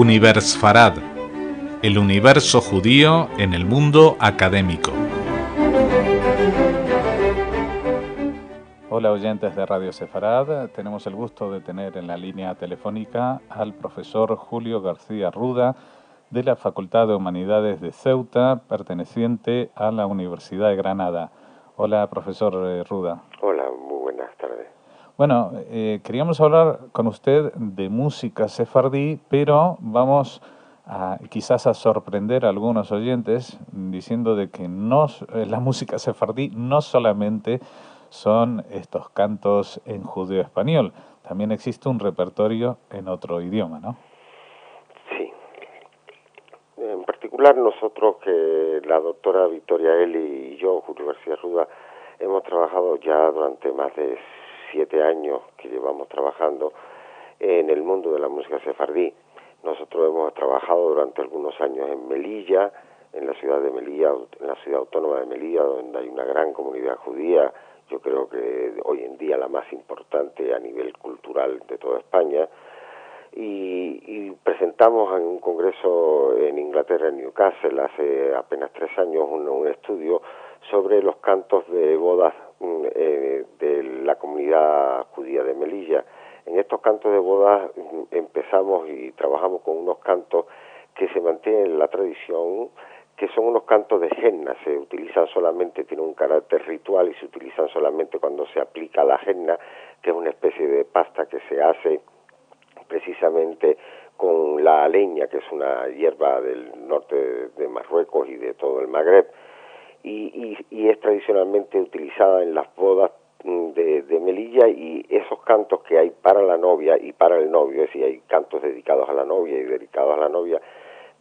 Universfarad, el universo judío en el mundo académico. Hola oyentes de Radio Sefarad, tenemos el gusto de tener en la línea telefónica al profesor Julio García Ruda de la Facultad de Humanidades de Ceuta, perteneciente a la Universidad de Granada. Hola, profesor Ruda. Hola, muy buenas tardes. Bueno, queríamos hablar con usted de música sefardí, pero vamos quizás a sorprender a algunos oyentes diciendo de que la música sefardí no solamente son estos cantos en judeo español, también existe un repertorio en otro idioma, ¿no? Sí. En particular nosotros, que la doctora Victoria Eli y yo, Julio García Ruda, hemos trabajado ya durante más de 7 años que llevamos trabajando en el mundo de la música sefardí. Nosotros hemos trabajado durante algunos años en Melilla, en la ciudad de Melilla, en la ciudad autónoma de Melilla, donde hay una gran comunidad judía, yo creo que hoy en día la más importante a nivel cultural de toda España, y presentamos en un congreso en Inglaterra, en Newcastle, hace apenas 3 años, un estudio sobre los cantos de bodas de la comunidad judía de Melilla. En estos cantos de bodas empezamos y trabajamos con unos cantos que se mantienen en la tradición, que son unos cantos de henna. Se utilizan solamente, tienen un carácter ritual y se utilizan solamente cuando se aplica la henna, que es una especie de pasta que se hace precisamente con la leña, que es una hierba del norte de Marruecos y de todo el Magreb, y es tradicionalmente utilizada en las bodas de Melilla. Y esos cantos que hay para la novia y para el novio, es decir, hay cantos dedicados a la novia y dedicados a la novia,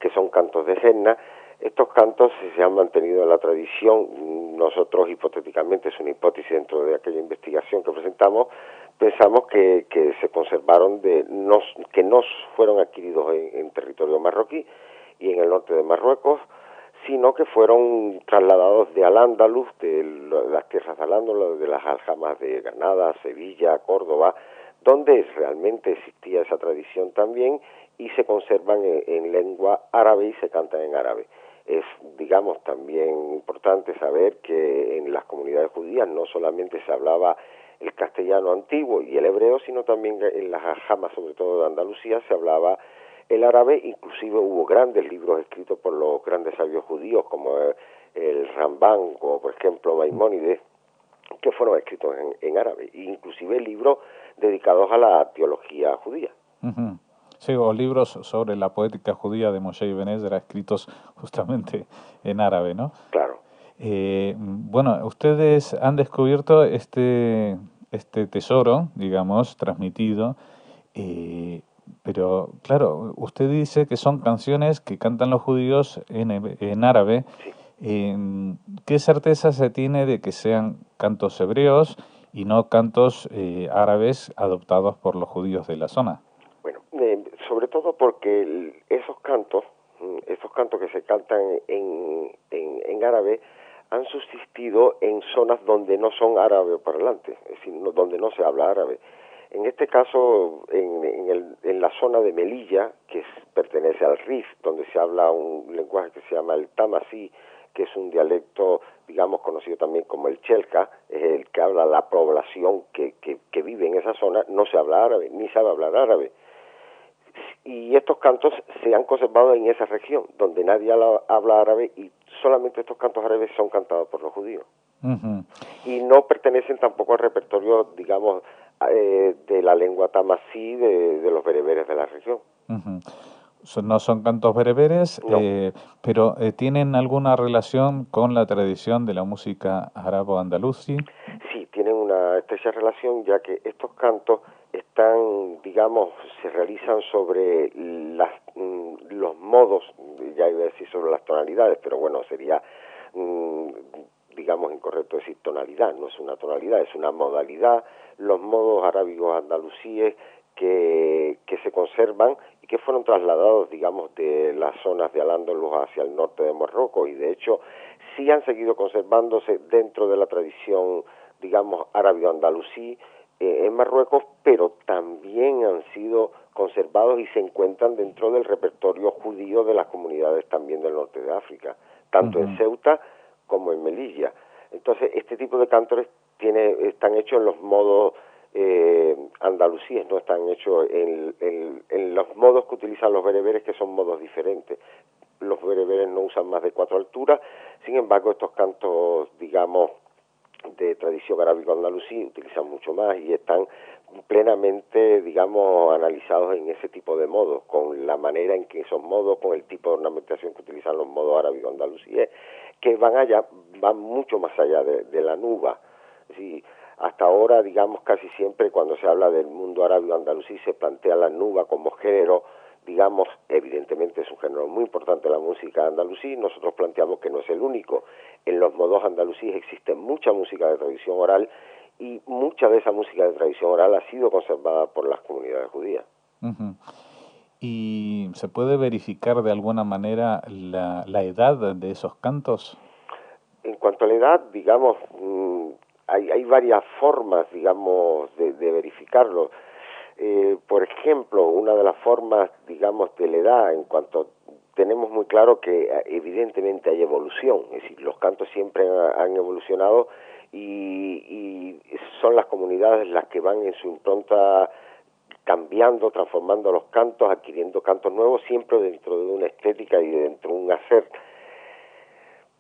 que son cantos de henna. Estos cantos se han mantenido en la tradición. Nosotros, hipotéticamente, es una hipótesis dentro de aquella investigación que presentamos, pensamos que se conservaron, que no fueron adquiridos en territorio marroquí y en el norte de Marruecos, sino que fueron trasladados de Al-Ándalus, de las tierras de Al-Ándalus, de las aljamas de Granada, Sevilla, Córdoba, donde realmente existía esa tradición también, y se conservan en lengua árabe y se cantan en árabe. Es, digamos, también importante saber que en las comunidades judías no solamente se hablaba el castellano antiguo y el hebreo, sino también en las aljamas, sobre todo de Andalucía, se hablaba el árabe. Inclusive hubo grandes libros escritos por los grandes sabios judíos, como el Rambán, como por ejemplo Maimónides, que fueron escritos en árabe, inclusive libros dedicados a la teología judía. Uh-huh. Sí, o libros sobre la poética judía de Moshe Ibn Ezra, escritos justamente en árabe, ¿no? Claro. Bueno, ustedes han descubierto este tesoro, digamos, transmitido, pero claro, usted dice que son canciones que cantan los judíos en árabe. Sí. ¿Qué certeza se tiene de que sean cantos hebreos y no cantos árabes adoptados por los judíos de la zona? Bueno, sobre todo porque esos cantos que se cantan en árabe, han subsistido en zonas donde no son árabe parlantes, es decir, donde no se habla árabe. En este caso, en la zona de Melilla, que pertenece al Rif, donde se habla un lenguaje que se llama el tamasí, que es un dialecto, digamos, conocido también como el chelca, es el que habla la población que vive en esa zona, no se habla árabe, ni sabe hablar árabe. Y estos cantos se han conservado en esa región, donde nadie habla árabe, y solamente estos cantos árabes son cantados por los judíos. Uh-huh. Y no pertenecen tampoco al repertorio, digamos, de la lengua tamasí de los bereberes de la región. Uh-huh. No son cantos bereberes, No. pero ¿tienen alguna relación con la tradición de la música arabo-andalusí? Sí, tienen una estrecha relación, ya que estos cantos están, digamos, se realizan sobre los modos, ya iba a decir sobre las tonalidades, pero bueno, sería, digamos, incorrecto decir tonalidad, no es una tonalidad, es una modalidad, los modos arábigos andalusíes que se conservan y que fueron trasladados, digamos, de las zonas de Al-Ándalus hacia el norte de Marruecos, y de hecho sí han seguido conservándose dentro de la tradición, digamos, árabe-andalusí, en Marruecos, pero también han sido conservados y se encuentran dentro del repertorio judío de las comunidades también del norte de África, tanto en Ceuta como en Melilla. Entonces, este tipo de cántaros están hechos en los modos andalusíes, no están hechos en los modos que utilizan los bereberes, que son modos diferentes. Los bereberes no usan más de 4 alturas, sin embargo, estos cantos, digamos, de tradición arábigo-andalusí utilizan mucho más y están plenamente, digamos, analizados en ese tipo de modos, con la manera en que esos modos, con el tipo de ornamentación que utilizan los modos arábigo-andalusíes, que van mucho más allá de la nuba. Sí, hasta ahora, digamos, casi siempre cuando se habla del mundo arábigo-andalusí se plantea la nuba como género, digamos, evidentemente es un género muy importante en la música andalusí. Nosotros planteamos que no es el único. En los modos andalusíes existe mucha música de tradición oral y mucha de esa música de tradición oral ha sido conservada por las comunidades judías. ¿Y se puede verificar de alguna manera la edad de esos cantos? En cuanto a la edad, digamos, hay varias formas, digamos, de verificarlo. Por ejemplo, una de las formas, digamos, de la edad, en cuanto tenemos muy claro que evidentemente hay evolución, es decir, los cantos siempre han evolucionado y son las comunidades las que van en su impronta cambiando, transformando los cantos, adquiriendo cantos nuevos, siempre dentro de una estética y dentro de un hacer.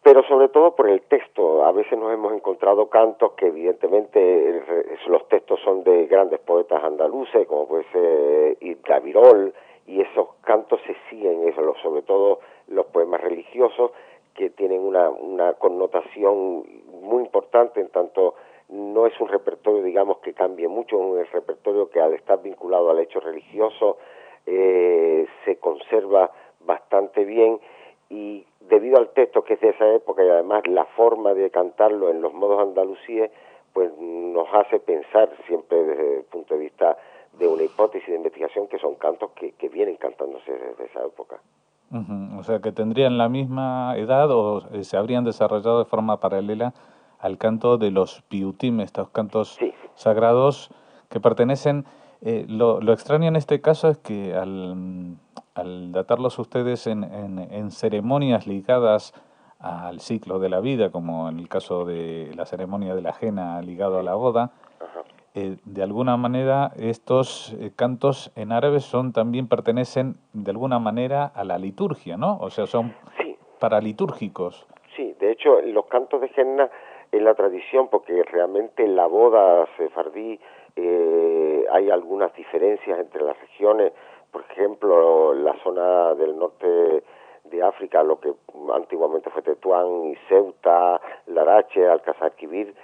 Pero sobre todo por el texto. A veces nos hemos encontrado cantos que evidentemente los textos son de grandes poetas andaluces, como puede ser Gavirol, y esos cantos se siguen, sobre todo los poemas religiosos, que tienen una connotación muy importante, en tanto no es un repertorio, digamos, que cambie mucho, es un repertorio que al estar vinculado al hecho religioso se conserva bastante bien, y debido al texto que es de esa época y además la forma de cantarlo en los modos andalusíes, pues nos hace pensar siempre desde el punto de vista de una hipótesis de investigación que son cantos que vienen cantándose desde esa época. O sea, que tendrían la misma edad o se habrían desarrollado de forma paralela al canto de los piutim, estos cantos sagrados que pertenecen. Lo extraño en este caso es que al datarlos ustedes en ceremonias ligadas al ciclo de la vida, como en el caso de la ceremonia de la jena ligado a la boda, de alguna manera estos cantos en árabe también pertenecen de alguna manera a la liturgia, ¿no? O sea, son paralitúrgicos. Sí, de hecho, los cantos de Henna en la tradición, porque realmente en la boda sefardí hay algunas diferencias entre las regiones. Por ejemplo, la zona del norte de África, lo que antiguamente fue Tetuán y Ceuta, Larache, Alcázar Quibir,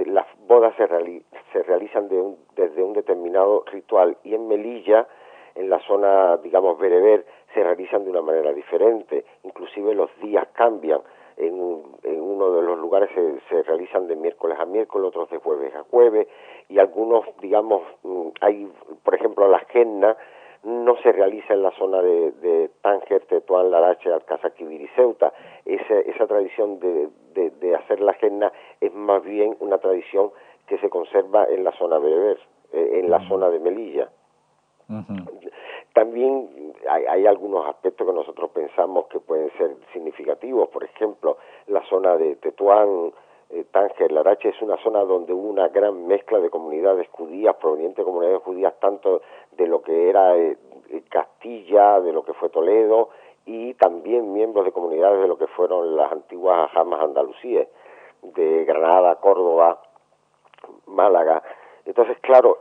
las bodas se realizan desde un determinado ritual, y en Melilla, en la zona, digamos, bereber, se realizan de una manera diferente, inclusive los días cambian. En uno de los lugares se realizan de miércoles a miércoles, otros de jueves a jueves, y algunos, digamos, hay, por ejemplo, la Henna no se realiza en la zona de Tánger, Tetuán, Larache, Alcázar Quibir y Ceuta. Esa tradición de hacer la Henna es más bien una tradición que se conserva en la zona bereber, en la zona de Melilla. También hay algunos aspectos que nosotros pensamos que pueden ser significativos. Por ejemplo, la zona de Tetuán, Tánger, Larache es una zona donde hubo una gran mezcla de comunidades judías, provenientes de comunidades judías tanto de lo que era Castilla, de lo que fue Toledo, y también miembros de comunidades de lo que fueron las antiguas jamas andalusíes, de Granada, Córdoba, Málaga. Entonces, claro,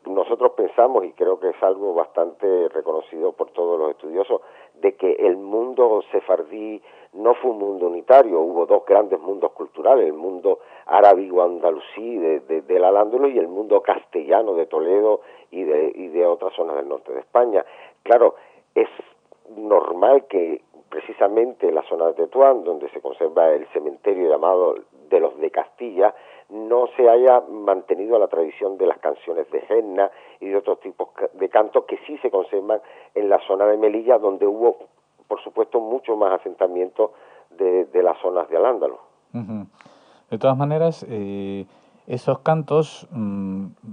nosotros pensamos, y creo que es algo bastante reconocido por todos los estudiosos, de que el mundo sefardí no fue un mundo unitario. Hubo dos grandes mundos culturales: el mundo arábigo-andalusí del Al-Ándalus y el mundo castellano de Toledo y de otras zonas del norte de España. Claro, es normal que precisamente en la zona de Tetuán, donde se conserva el cementerio llamado de los de Castilla, no se haya mantenido la tradición de las canciones de Henna y de otros tipos de cantos que sí se conservan en la zona de Melilla, donde hubo, por supuesto, mucho más asentamiento de las zonas de Al-Ándalus. De todas maneras, Esos cantos,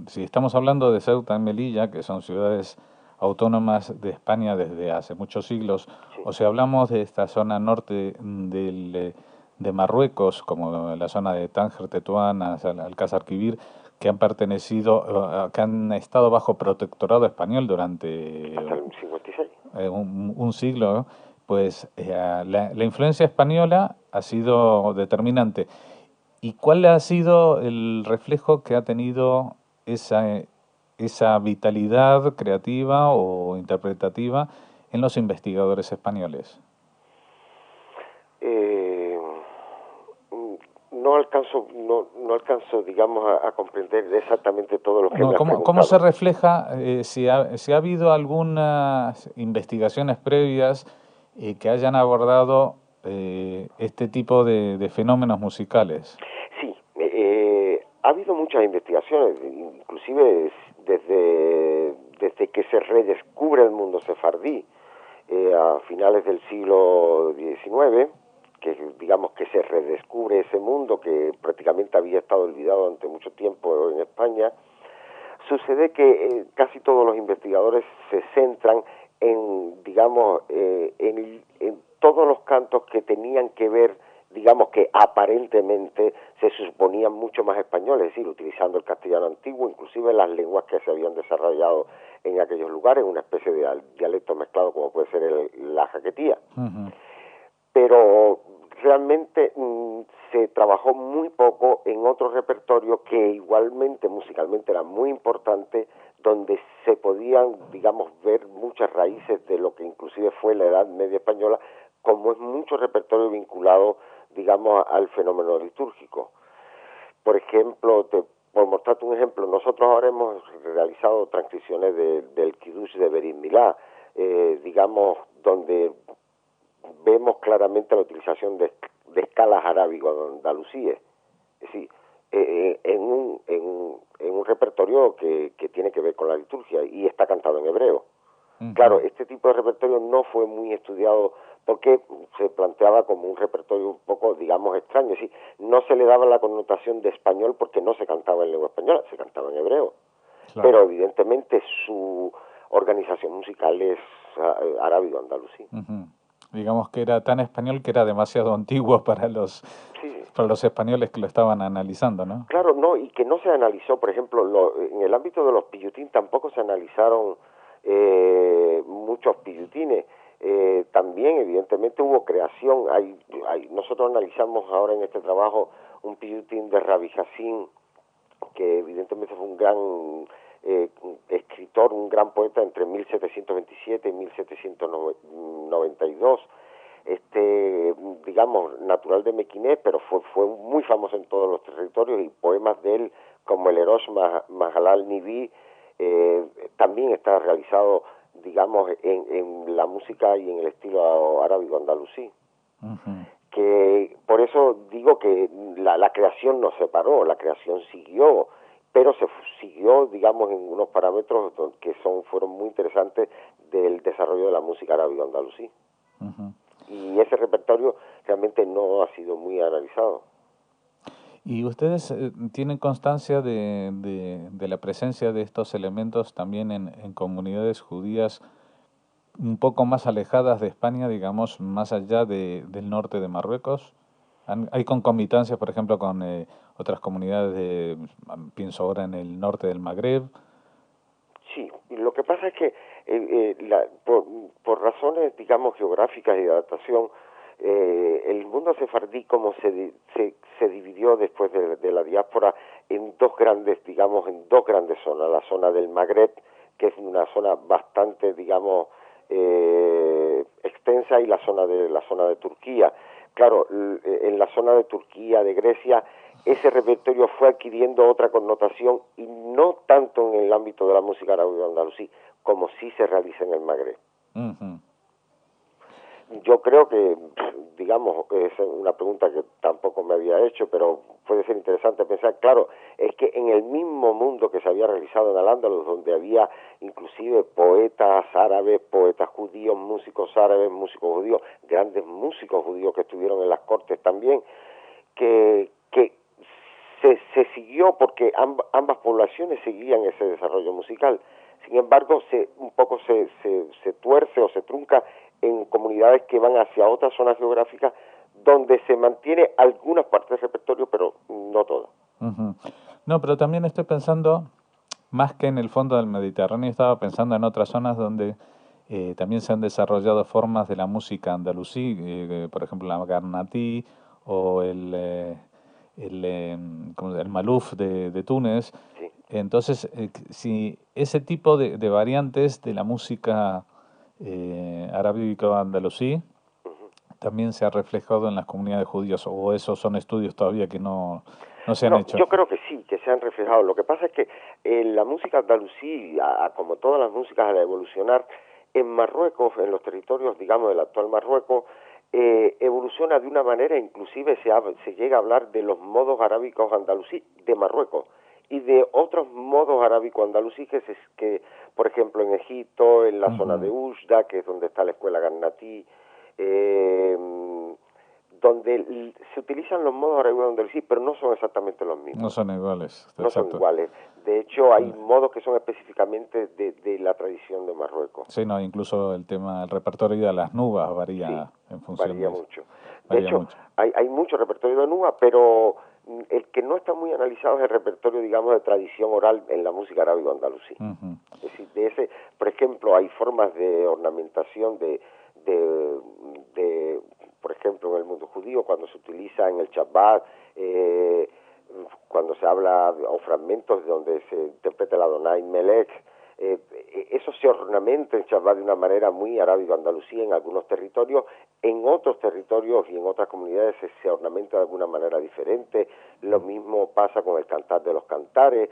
si estamos hablando de Ceuta y Melilla, que son ciudades autónomas de España desde hace muchos siglos, Sí, o si hablamos de esta zona norte de Marruecos, como la zona de Tánger, Tetuán, Alcázar Quibir, que han pertenecido, que han estado bajo protectorado español durante hasta el 56. un siglo, pues la influencia española ha sido determinante. ¿Y cuál ha sido el reflejo que ha tenido esa vitalidad creativa o interpretativa en los investigadores españoles? Eh, no alcanzo, digamos, a comprender exactamente todo lo que No, me has ¿cómo se preguntado. refleja, si ha habido algunas investigaciones previas que hayan abordado este tipo de fenómenos musicales? Sí, ha habido muchas investigaciones, inclusive desde que se redescubre el mundo sefardí a finales del siglo XIX, que digamos que se redescubre ese mundo que prácticamente había estado olvidado durante mucho tiempo en España. Sucede que casi todos los investigadores se centran en, digamos, en todos los cantos que tenían que ver, digamos, que aparentemente se suponían mucho más españoles, es decir, utilizando el castellano antiguo, inclusive las lenguas que se habían desarrollado en aquellos lugares, una especie de dialecto mezclado como puede ser la jaquetía. Ujú. Pero realmente se trabajó muy poco en otro repertorio que igualmente musicalmente era muy importante, donde se podían, digamos, ver muchas raíces de lo que inclusive fue la Edad Media española, como es mucho repertorio vinculado, digamos, al fenómeno litúrgico. Por ejemplo, por mostrarte un ejemplo, nosotros ahora hemos realizado transcripciones del Kiddush de Berit Milá, digamos, donde vemos claramente la utilización de escalas arábigo-andalusíes, es decir, en un repertorio que tiene que ver con la liturgia y está cantado en hebreo. Claro, Ujú. este tipo de repertorio no fue muy estudiado porque se planteaba como un repertorio un poco, digamos, extraño, es decir, no se le daba la connotación de español porque no se cantaba en lengua española, se cantaba en hebreo, Claro. pero evidentemente su organización musical es arábigo-andalusí. Ujú. Digamos que era tan español que era demasiado antiguo Sí, para los españoles que lo estaban analizando, ¿no? claro, no, y que no se analizó, por ejemplo, en el ámbito de los pillutín tampoco se analizaron muchos pillutines. También, evidentemente, hubo creación. Nosotros analizamos ahora en este trabajo un pillutín de Rabbi Hassin, que evidentemente fue un gran escritor, un gran poeta entre 1727 y 1792, digamos, natural de Mequinés, pero fue muy famoso en todos los territorios, y poemas de él, como el Erosh Mahalal Nibi, también está realizado, digamos, en la música y en el estilo arábigo-andalusí. Ujú. Que por eso digo que la creación no se paró, la creación siguió, pero se siguió, digamos, en unos parámetros que fueron muy interesantes del desarrollo de la música arábigo-andalusí. Ujú. Y ese repertorio realmente no ha sido muy analizado. ¿Y ustedes tienen constancia de la presencia de estos elementos también en comunidades judías un poco más alejadas de España, digamos, más allá del norte de Marruecos? ¿Hay concomitancias, por ejemplo, con otras comunidades pienso ahora en el norte del Magreb? Sí, y lo que pasa es que por razones, digamos, geográficas y de adaptación, el mundo sefardí, como se dividió después de la diáspora en dos grandes, digamos, en dos grandes zonas: la zona del Magreb, que es una zona bastante, digamos, extensa, y la zona de Turquía. Claro, en la zona de Turquía, de Grecia, ese repertorio fue adquiriendo otra connotación, y no tanto en el ámbito de la música árabe-andalusí como sí se realiza en el Magreb. Ujú. Yo creo que, digamos, es una pregunta que tampoco me había hecho, pero puede ser interesante pensar. Claro, es que en el mismo mundo que se había realizado en Al-Ándalus, donde había inclusive poetas árabes, poetas judíos, músicos árabes, músicos judíos, grandes músicos judíos que estuvieron en las cortes también, que se siguió porque ambas poblaciones seguían ese desarrollo musical. Sin embargo, un poco se tuerce o se trunca en comunidades que van hacia otras zonas geográficas donde se mantiene algunas partes del repertorio, pero no todas. Uh-huh. No, pero también estoy pensando, más que en el fondo del Mediterráneo, estaba pensando en otras zonas donde también se han desarrollado formas de la música andalusí, por ejemplo la garnatí o el maluf de Túnez. Sí. Entonces, si ese tipo de variantes de la música arábico-andalusí también se ha reflejado en las comunidades judías, o esos son estudios todavía que no se han hecho. Yo creo que sí, que se han reflejado. Lo que pasa es que la música andalusí, como todas las músicas al evolucionar, en Marruecos, en los territorios, digamos, del actual Marruecos, evoluciona de una manera, inclusive se llega a hablar de los modos arábicos andalusí de Marruecos y de otros modos arábicos andalusí que, por ejemplo, en Egipto, en la zona de Ujda, que es donde está la escuela Garnatí, donde se utilizan los modos arábicos andalusí, pero no son exactamente los mismos. No son iguales. No son iguales. De hecho, hay modos que son específicamente de la tradición de Marruecos. Sí, no, incluso el repertorio de las nubas varía en función varía mucho. De hecho, hay mucho repertorio de nuba, pero el que no está muy analizado es el repertorio, digamos, de tradición oral en la música arábigo-andalusí. Es decir, por ejemplo, hay formas de ornamentación por ejemplo, en el mundo judío, cuando se utiliza en el Shabbat, cuando se habla, o fragmentos donde se interpreta el Adonai Melech, eso se ornamenta en Shabbat de una manera muy arábigo-andalusí en algunos territorios, en otros territorios y en otras comunidades se ornamenta de alguna manera diferente. Lo mismo pasa con el cantar de los cantares.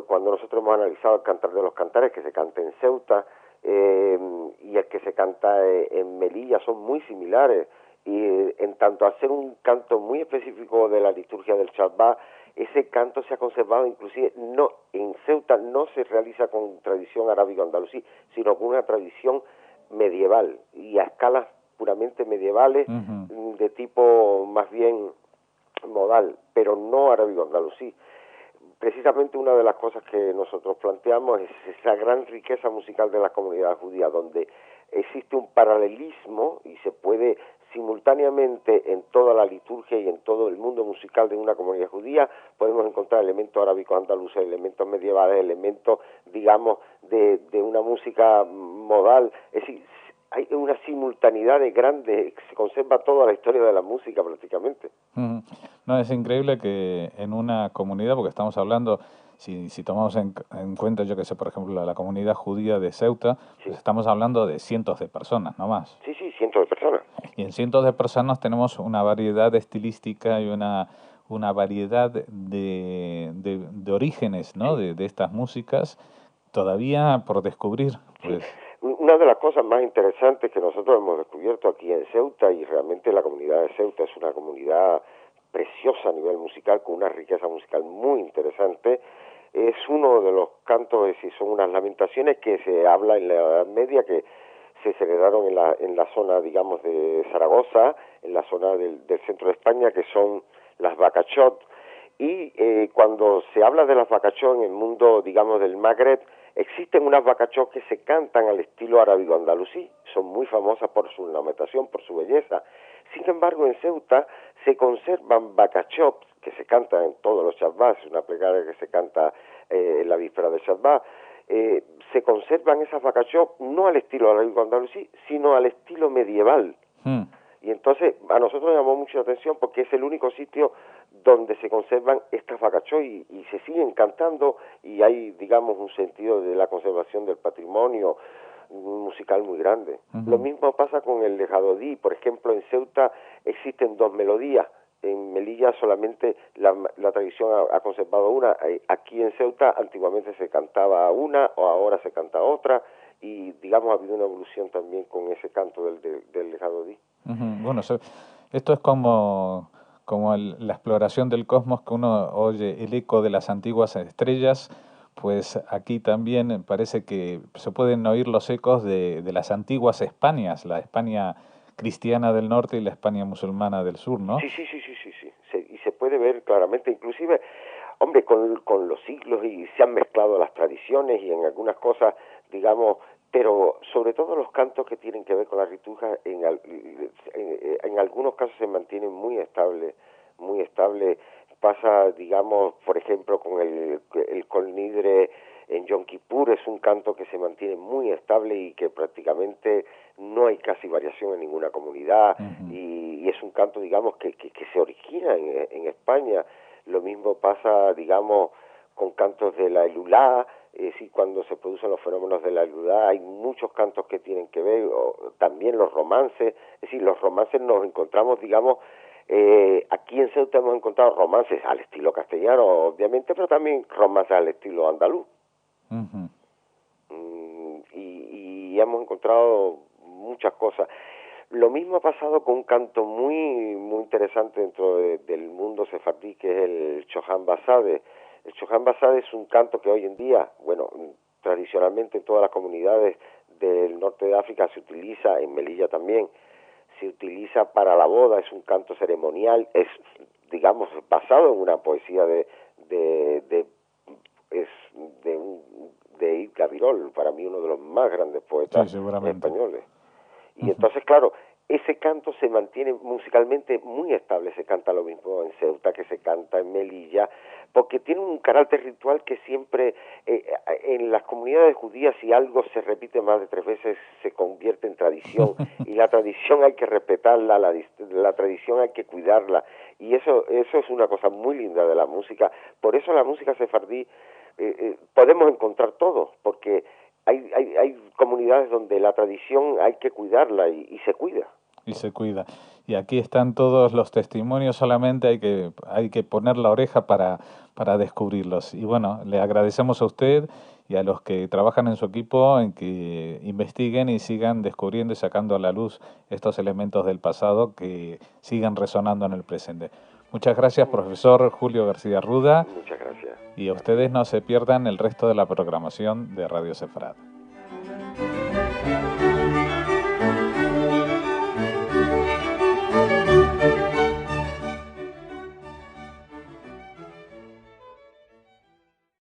Cuando nosotros hemos analizado el cantar de los cantares, que se canta en Ceuta, y el que se canta en Melilla, son muy similares, y en tanto a ser un canto muy específico de la liturgia del Shabbat, ese canto se ha conservado, inclusive en Ceuta no se realiza con tradición arábigo-andalusí, sino con una tradición medieval y a escalas puramente medievales, de tipo más bien modal, pero no arábigo-andalusí. Precisamente una de las cosas que nosotros planteamos es esa gran riqueza musical de la comunidad judía, donde existe un paralelismo y se puede simultáneamente en toda la liturgia y en todo el mundo musical de una comunidad judía, podemos encontrar elementos arábicos andaluces, elementos medievales, elementos, digamos, de una música modal. Es decir, hay una simultaneidad de grandes, se conserva toda la historia de la música prácticamente. No, es increíble que en una comunidad, porque estamos hablando, si tomamos en cuenta, yo que sé, por ejemplo, la comunidad judía de Ceuta, pues estamos hablando de cientos de personas, no más. Sí, cientos de personas. Y en cientos de personas tenemos una variedad estilística y una variedad de orígenes, ¿no? De estas músicas todavía por descubrir. Pues. Una de las cosas más interesantes que nosotros hemos descubierto aquí en Ceuta, y realmente la comunidad de Ceuta es una comunidad preciosa a nivel musical, con una riqueza musical muy interesante, es uno de los cantos, es decir, son unas lamentaciones que se habla en la Edad Media, que se celebraron en la zona, digamos, de Zaragoza, en la zona del centro de España, que son las Bacachot, y cuando se habla de las Bacachot en el mundo, digamos, del Magreb, existen unas Bacachot que se cantan al estilo arábigo-andalusí, son muy famosas por su ornamentación, por su belleza. Sin embargo, en Ceuta se conservan Bacachot que se cantan en todos los Shabbats, una plegaria que se canta en la víspera de Shabbat. Se conservan esas Bacachot no al estilo arábigo-andalusí, sino al estilo medieval. Y entonces a nosotros nos llamó mucho la atención porque es el único sitio donde se conservan estas Bacachot y se siguen cantando, y hay, digamos, un sentido de la conservación del patrimonio musical muy grande. Lo mismo pasa con el Lejadodí. Por ejemplo, en Ceuta existen dos melodías. En Melilla solamente la tradición ha conservado una. Aquí en Ceuta antiguamente se cantaba una, o ahora se canta otra, y digamos ha habido una evolución también con ese canto del Lejadodí. Bueno, esto es como la exploración del cosmos, que uno oye el eco de las antiguas estrellas. Pues aquí también parece que se pueden oír los ecos de las antiguas Españas, la España cristiana del norte y la España musulmana del sur, ¿no? Sí. Y se puede puede ver claramente, inclusive, hombre, con los siglos, y se han mezclado las tradiciones y en algunas cosas, digamos, pero sobre todo los cantos que tienen que ver con la liturgia, en algunos casos se mantienen muy estable. Pasa, digamos, por ejemplo, con el Kol Nidre en Yom Kippur, es un canto que se mantiene muy estable y que prácticamente no hay casi variación en ninguna comunidad, y es un canto, digamos, que se origina en España. Lo mismo pasa, digamos, con cantos de la Elulá. Sí, cuando se producen los fenómenos de la Elulá hay muchos cantos que tienen que ver, también los romances. Es decir, los romances nos encontramos, digamos, aquí en Ceuta hemos encontrado romances al estilo castellano, obviamente, pero también romances al estilo andaluz. Y hemos encontrado muchas cosas. Lo mismo ha pasado con un canto muy interesante dentro del mundo sefardí, que es el Chohan Basade. El Chohan Basade es un canto que hoy en día, bueno, tradicionalmente en todas las comunidades del norte de África se utiliza, en Melilla también, se utiliza para la boda. Es un canto ceremonial, es, digamos, basado en una poesía de Yves Gavirol, para mí uno de los más grandes poetas españoles. Y entonces, claro, ese canto se mantiene musicalmente muy estable. Se canta lo mismo en Ceuta que se canta en Melilla, porque tiene un carácter ritual que siempre, en las comunidades judías, si algo se repite más de 3 veces, se convierte en tradición, y la tradición hay que respetarla, la tradición hay que cuidarla, y eso es una cosa muy linda de la música. Por eso la música sefardí podemos encontrar todo, porque hay comunidades donde la tradición hay que cuidarla y se cuida. Y se cuida. Y aquí están todos los testimonios, solamente hay que poner la oreja para descubrirlos. Y bueno, le agradecemos a usted y a los que trabajan en su equipo en que investiguen y sigan descubriendo y sacando a la luz estos elementos del pasado que sigan resonando en el presente. Muchas gracias, profesor Julio García Ruda. Muchas gracias. Y a ustedes no se pierdan el resto de la programación de Radio Sefarad.